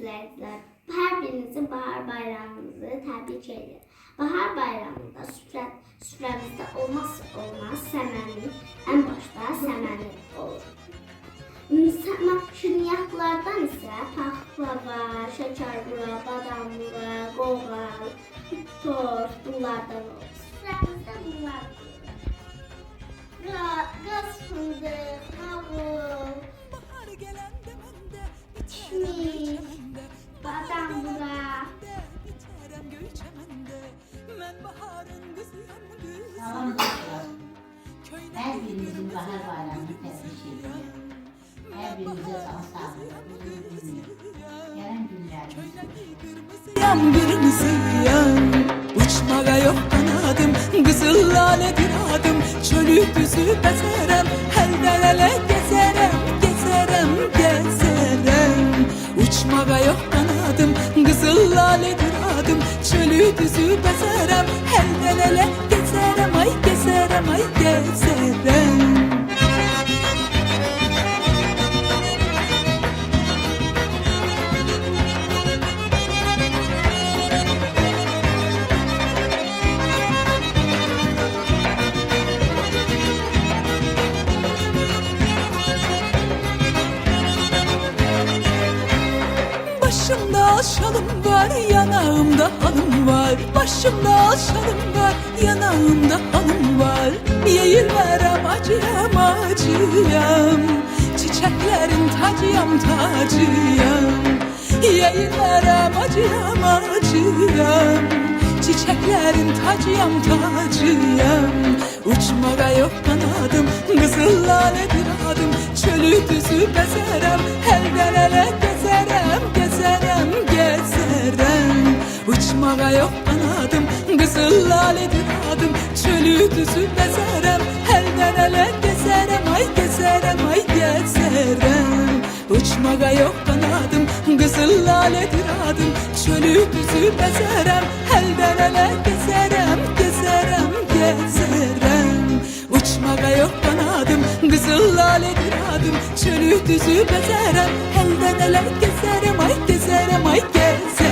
izleyiciler, her birinizin bahar bayramınızı tebrik ederim. Bahar bayramında süfremizde olmazsa olmaz səməni, en başta səməni olur. Şirniyyatlardan ise paxlava, şəkərbura, badamura, qoğal, tort bunlardan olur. Süfremizde bunlar olur. Qaz fındık, havul, kişniş, badamura. Salam dostlar. Her birinizin bahar bayramını tebrik ediyorum. Her birinize sağlık, gelen günleriniz. Kırmızıyam, uçmağa yok kanadım, kızıl laledir adım, çölü düzü bezerem, elden ele gezerem, gezerem, gezerem. Uçmağa yok kanadım, kızıl laledir adım, çölü düzü bezerem, elden ele gezerem, ay gezerem, ay gezerem. Başımda şalım var, yanağımda halım var. Başımda şalım var, yanağımda halım var. Yeyilmərəm acıyam, acıyam, çiçeklerin tacıyam, tacıyam. Yeyilmərəm acıyam, acıyam, çiçeklerin tacıyam, tacıyam. Uçmağa yok kanadım, kızıl laledir adım, çölü düzü bezerem, elden ele gezerem, gezerem, gezerem. Uçmağa yok kanadım, kızıl laledir adım, çölü düzü bezerem, elden ele gezerem, ay gezerem, ay gezerem. Uçmağa yok kanadım, kızıl laledir adım, çölü düzü bezerem, elden ele gezerem, gezerem, gezerem. Uçmağa yok kanadım, kızıl laledir adım, çölü düzü bezerem, elden ele gezerem, ay gezerem, ay gezerem.